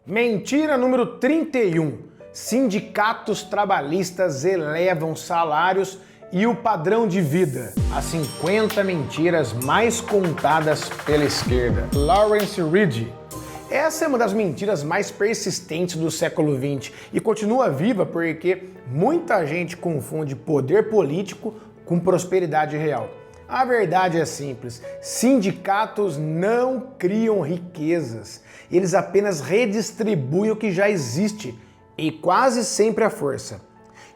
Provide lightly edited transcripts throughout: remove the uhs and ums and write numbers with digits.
Mentira número 31. Sindicatos trabalhistas elevam salários e o padrão de vida. As 50 mentiras mais contadas pela esquerda. Lawrence Reed. Essa é uma das mentiras mais persistentes do século XX e continua viva porque muita gente confunde poder político com prosperidade real. A verdade é simples, sindicatos não criam riquezas, eles apenas redistribuem o que já existe e quase sempre à força.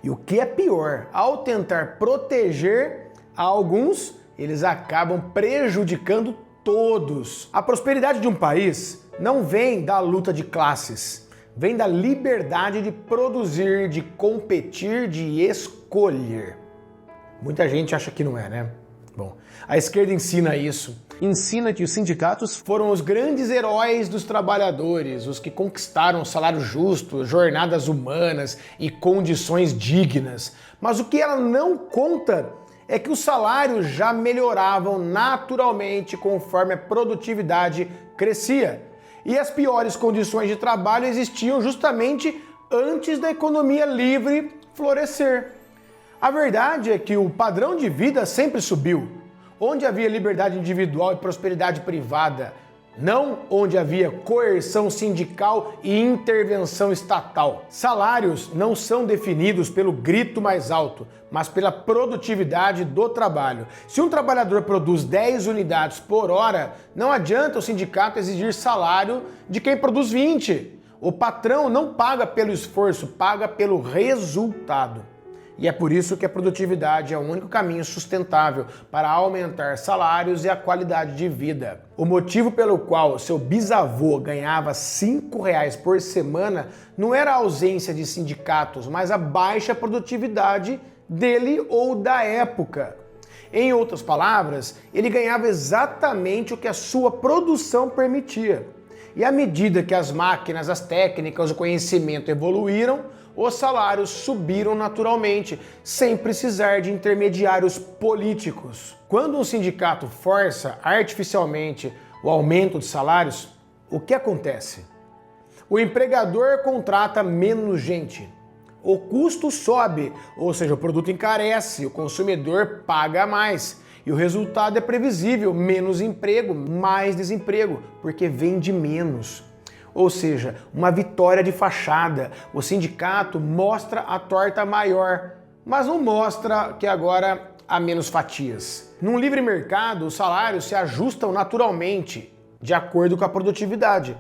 E o que é pior, ao tentar proteger alguns, eles acabam prejudicando todos. A prosperidade de um país não vem da luta de classes, vem da liberdade de produzir, de competir, de escolher. Muita gente acha que não é, né? Bom, a esquerda ensina isso. Ensina que os sindicatos foram os grandes heróis dos trabalhadores, os que conquistaram salário justo, jornadas humanas e condições dignas. Mas o que ela não conta é que os salários já melhoravam naturalmente conforme a produtividade crescia. E as piores condições de trabalho existiam justamente antes da economia livre florescer. A verdade é que o padrão de vida sempre subiu, onde havia liberdade individual e prosperidade privada, não onde havia coerção sindical e intervenção estatal. Salários não são definidos pelo grito mais alto, mas pela produtividade do trabalho. Se um trabalhador produz 10 unidades por hora, não adianta o sindicato exigir salário de quem produz 20. O patrão não paga pelo esforço, paga pelo resultado. E é por isso que a produtividade é o único caminho sustentável para aumentar salários e a qualidade de vida. O motivo pelo qual seu bisavô ganhava R$5 por semana não era a ausência de sindicatos, mas a baixa produtividade dele ou da época. Em outras palavras, ele ganhava exatamente o que a sua produção permitia. E à medida que as máquinas, as técnicas, o conhecimento evoluíram, os salários subiram naturalmente, sem precisar de intermediários políticos. Quando um sindicato força artificialmente o aumento de salários, o que acontece? O empregador contrata menos gente. O custo sobe, ou seja, o produto encarece, o consumidor paga mais. E o resultado é previsível, menos emprego, mais desemprego, porque vende menos. Ou seja, uma vitória de fachada. O sindicato mostra a torta maior, mas não mostra que agora há menos fatias. Num livre mercado, os salários se ajustam naturalmente, de acordo com a produtividade.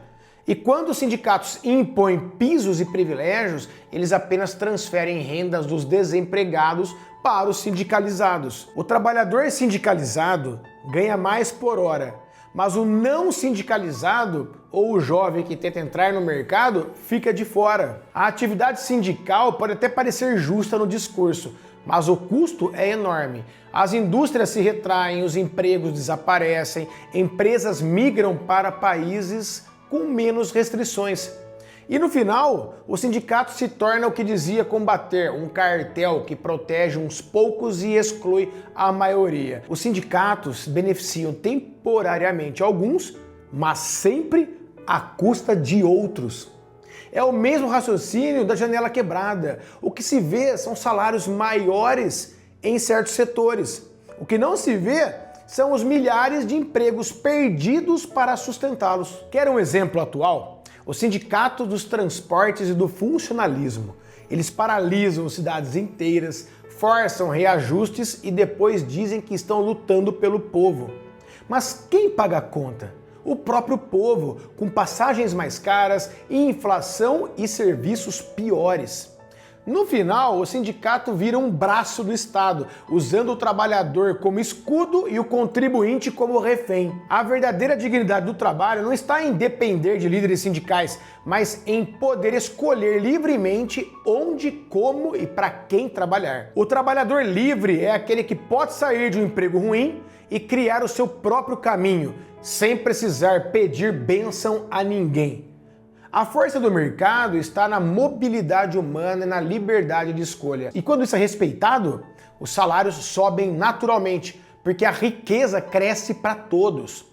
E quando os sindicatos impõem pisos e privilégios, eles apenas transferem rendas dos desempregados para os sindicalizados. O trabalhador sindicalizado ganha mais por hora, mas o não sindicalizado ou o jovem que tenta entrar no mercado fica de fora. A atividade sindical pode até parecer justa no discurso, mas o custo é enorme. As indústrias se retraem, os empregos desaparecem, empresas migram para países com menos restrições. E no final, o sindicato se torna o que dizia combater, um cartel que protege uns poucos e exclui a maioria. Os sindicatos beneficiam temporariamente alguns, mas sempre à custa de outros. É o mesmo raciocínio da janela quebrada. O que se vê são salários maiores em certos setores. O que não se vê são os milhares de empregos perdidos para sustentá-los. Quer um exemplo atual? O Sindicato dos Transportes e do Funcionalismo. Eles paralisam cidades inteiras, forçam reajustes e depois dizem que estão lutando pelo povo. Mas quem paga a conta? O próprio povo, com passagens mais caras, inflação e serviços piores. No final, o sindicato vira um braço do Estado, usando o trabalhador como escudo e o contribuinte como refém. A verdadeira dignidade do trabalho não está em depender de líderes sindicais, mas em poder escolher livremente onde, como e para quem trabalhar. O trabalhador livre é aquele que pode sair de um emprego ruim e criar o seu próprio caminho, sem precisar pedir bênção a ninguém. A força do mercado está na mobilidade humana e na liberdade de escolha. E quando isso é respeitado, os salários sobem naturalmente, porque a riqueza cresce para todos.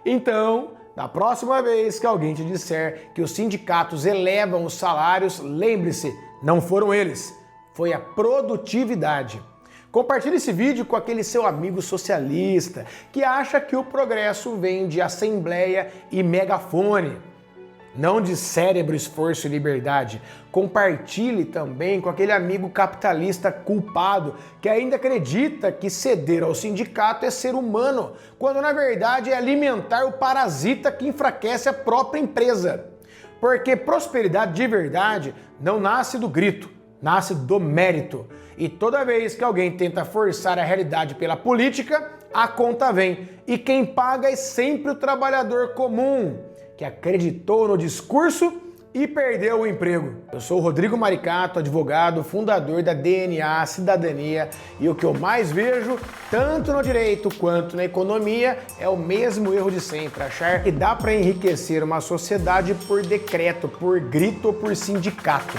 Então, Da próxima vez que alguém te disser que os sindicatos elevam os salários, lembre-se, não foram eles, foi a produtividade. Compartilhe esse vídeo com aquele seu amigo socialista que acha que o progresso vem de assembleia e megafone, não de cérebro, esforço e liberdade. Compartilhe também com aquele amigo capitalista culpado que ainda acredita que ceder ao sindicato é ser humano, quando na verdade é alimentar o parasita que enfraquece a própria empresa. Porque prosperidade de verdade não nasce do grito, nasce do mérito. E toda vez que alguém tenta forçar a realidade pela política, a conta vem. E quem paga é sempre o trabalhador comum, que acreditou no discurso e perdeu o emprego. Eu sou o Rodrigo Maricato, advogado, fundador da DNA Cidadania, e o que eu mais vejo, tanto no direito quanto na economia, é o mesmo erro de sempre, achar que dá para enriquecer uma sociedade por decreto, por grito ou por sindicato.